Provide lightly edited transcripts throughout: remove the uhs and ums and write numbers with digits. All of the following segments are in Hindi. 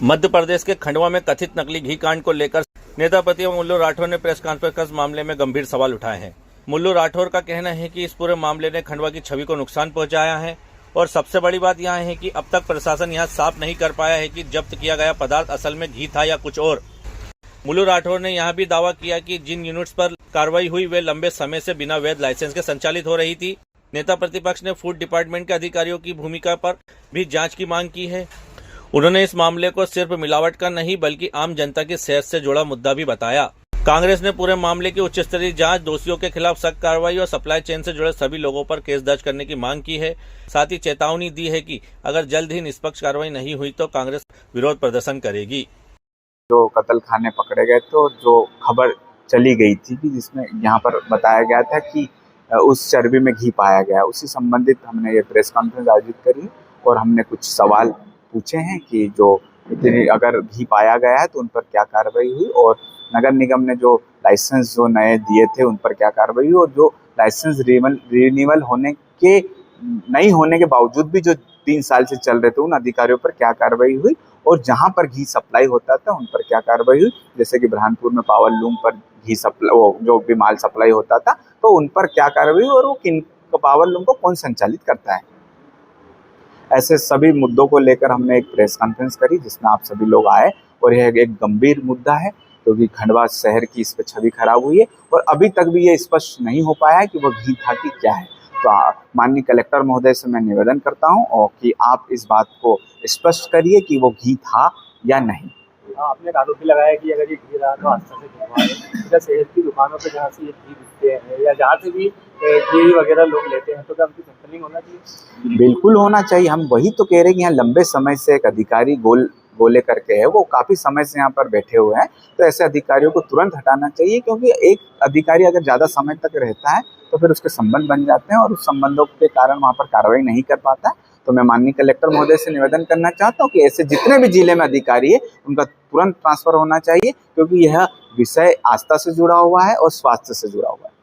मध्य प्रदेश के खंडवा में कथित नकली घी कांड को लेकर नेता प्रतिपक्ष मुल्लू राठौर ने प्रेस कॉन्फ्रेंस कर मामले में गंभीर सवाल उठाए हैं। मुल्लू राठौर का कहना है कि इस पूरे मामले ने खंडवा की छवि को नुकसान पहुंचाया है और सबसे बड़ी बात यह है कि अब तक प्रशासन यह साफ नहीं कर पाया है कि जब्त किया गया पदार्थ असल में घी था या कुछ और। मुल्लू राठौर ने यह भी दावा किया कि जिन यूनिट्स पर कार्रवाई हुई वे लंबे समय से बिना वैध लाइसेंस के संचालित हो रही थी। नेता प्रतिपक्ष ने फूड डिपार्टमेंट के अधिकारियों की भूमिका पर भी जांच की मांग की है। उन्होंने इस मामले को सिर्फ मिलावट का नहीं बल्कि आम जनता की सेहत से जुड़ा मुद्दा भी बताया। कांग्रेस ने पूरे मामले की उच्च स्तरीय जांच, दोषियों के खिलाफ सख्त कार्रवाई और सप्लाई चेन से जुड़े सभी लोगों पर केस दर्ज करने की मांग की है। साथ ही चेतावनी दी है कि अगर जल्द ही निष्पक्ष कार्रवाई नहीं हुई तो कांग्रेस विरोध प्रदर्शन करेगी। जो कत्ल खाने पकड़े गए तो जो खबर चली गई थी कि जिसमें यहाँ पर बताया गया था कि उस चर्बी में घी पाया गया, उसी संबंधित हमने ये प्रेस कॉन्फ्रेंस आयोजित करी और हमने कुछ सवाल पूछे हैं कि जो अगर घी पाया गया है तो उन पर क्या कार्रवाई हुई और नगर निगम ने जो लाइसेंस जो नए दिए थे उन पर क्या कार्रवाई हुई और जो लाइसेंस रिन्यूअल होने के नहीं होने के बावजूद भी जो 3 साल से चल रहे थे उन अधिकारियों पर क्या कार्रवाई हुई और जहां पर घी सप्लाई होता था उन पर क्या कार्रवाई हुई। जैसे कि बुरहानपुर में पावर लूम पर घी सप्लाई जो भी माल सप्लाई होता था तो उन पर क्या कार्रवाई हुई और वो किन पावर लूम को कौन संचालित करता है। ऐसे सभी मुद्दों को लेकर हमने एक प्रेस कॉन्फ्रेंस करी जिसमें आप सभी लोग आए और यह एक गंभीर मुद्दा है क्योंकि खंडवा शहर की इस पर छवि खराब हुई है और अभी तक भी ये स्पष्ट नहीं हो पाया है कि वो घी था कि क्या है। तो माननीय कलेक्टर महोदय से मैं निवेदन करता हूं और कि आप इस बात को स्पष्ट करिए कि वो घी था या नहीं। आपने आरोप भी लगाया कि अगर ये घी रहा तो आस्था से घुमाए शहर की दुकानों पर जहाँ से ये घी बिकते हैं या जहाँ से भी घी वगैरह लोग लेते हैं तो क्या उनकी सैंपलिंग होना चाहिए? बिल्कुल होना चाहिए। हम वही तो कह रहे हैं कि यहाँ लंबे समय से एक अधिकारी गोले करके है, वो काफ़ी समय से यहाँ पर बैठे हुए हैं, तो ऐसे अधिकारियों को तुरंत हटाना चाहिए क्योंकि एक अधिकारी अगर ज़्यादा समय तक रहता है तो फिर उसके संबंध बन जाते हैं और उस संबंधों के कारण वहाँ पर कार्रवाई नहीं कर पाता है। तो मैं माननीय कलेक्टर महोदय से निवेदन करना चाहता हूँ कि ऐसे जितने भी जिले में अधिकारी है उनका तुरंत ट्रांसफर होना चाहिए क्योंकि यह विषय आस्था से जुड़ा हुआ है और स्वास्थ्य से जुड़ा हुआ है।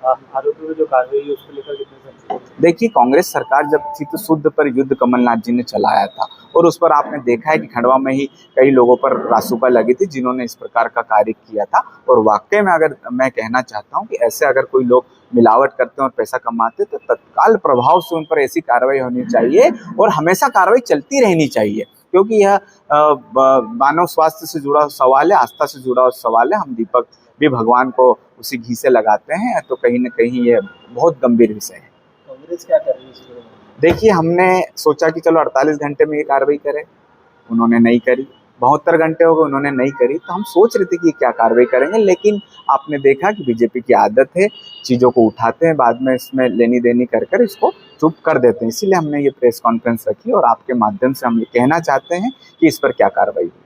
आरोपी में जो कार्रवाई है उसको लेकर कितने? देखिए, कांग्रेस सरकार जब थी तो शुद्ध पर युद्ध कमलनाथ जी ने चलाया था और उस पर आपने देखा है कि खंडवा में ही कई लोगों पर रासुका लगी थी जिन्होंने इस प्रकार का कार्य किया था। और वाकई में अगर मैं कहना चाहता हूं कि ऐसे अगर कोई लोग मिलावट करते हैं और पैसा कमाते तो तत्काल प्रभाव से उन पर ऐसी कार्रवाई होनी चाहिए और हमेशा कार्रवाई चलती रहनी चाहिए क्योंकि यह मानव स्वास्थ्य से जुड़ा सवाल है, आस्था से जुड़ा सवाल है। हम दीपक भी भगवान को उसी घी से लगाते हैं तो कहीं न कहीं ये बहुत गंभीर विषय है। कांग्रेस क्या कर रही है? देखिए, हमने सोचा कि चलो 48 घंटे में ये कार्रवाई करें, उन्होंने नहीं करी। 72 घंटे हो गए, उन्होंने नहीं करी। तो हम सोच रहे थे कि क्या कार्रवाई करेंगे, लेकिन आपने देखा कि बीजेपी की आदत है, चीज़ों को उठाते हैं, बाद में इसमें लेनी देनी कर इसको चुप कर देते हैं। इसीलिए हमने ये प्रेस कॉन्फ्रेंस रखी और आपके माध्यम से हम ये कहना चाहते हैं कि इस पर क्या कार्रवाई हुई।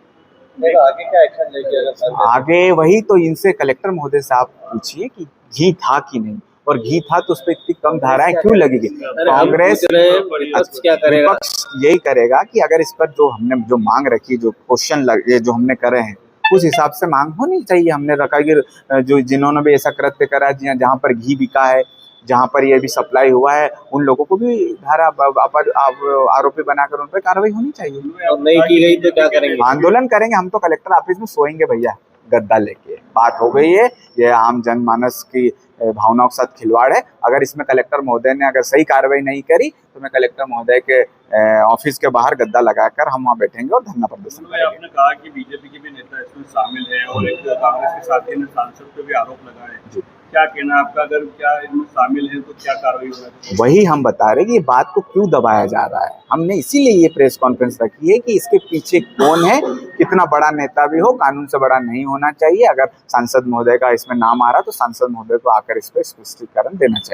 आगे क्या एक्शन लेंगे? आगे वही तो इनसे कलेक्टर महोदय से आप पूछिए कि घी था कि नहीं और घी था तो उस पर इतनी कम धाराएं क्यों लगेगी। कांग्रेस विपक्ष यही करेगा कि अगर इस पर जो हमने जो मांग रखी, जो क्वेश्चन जो हमने करे हैं उस हिसाब से मांग होनी चाहिए। हमने रखा कि जो जिन्होंने भी ऐसा कृत्य करा है जहाँ पर घी बिका है, जहाँ पर ये भी सप्लाई हुआ है, उन लोगों को भी धारा आरोपी बनाकर उन पर कार्रवाई होनी चाहिए। नहीं की गई तो क्या करेंगे? आंदोलन करेंगे। हम तो कलेक्टर ऑफिस में सोएंगे भैया, गद्दा लेके। बात हो गई है, ये आम जनमानस की भावनाओं के साथ खिलवाड़ है। अगर इसमें कलेक्टर महोदय ने अगर सही कार्रवाई नहीं करी तो मैं कलेक्टर महोदय के ऑफिस के बाहर गद्दा लगाकर हम वहाँ बैठेंगे और धरना प्रदर्शन करेंगे। आपने कहा कि बीजेपी के भी नेता इसमें शामिल है और एक कांग्रेस के साथी ने सांसद पे भी आरोप लगाए, क्या कहना आपका? अगर क्या इसमें शामिल है तो क्या कार्रवाई होगी? वही हम बता रहे कि ये बात को क्यों दबाया जा रहा है। हमने इसीलिए ये प्रेस कॉन्फ्रेंस रखी है कि इसके पीछे कौन है। कितना बड़ा नेता भी हो, कानून से बड़ा नहीं होना चाहिए। अगर सांसद महोदय का इसमें नाम आ रहा तो सांसद महोदय को आकर इस पर स्पष्टीकरण देना चाहिए।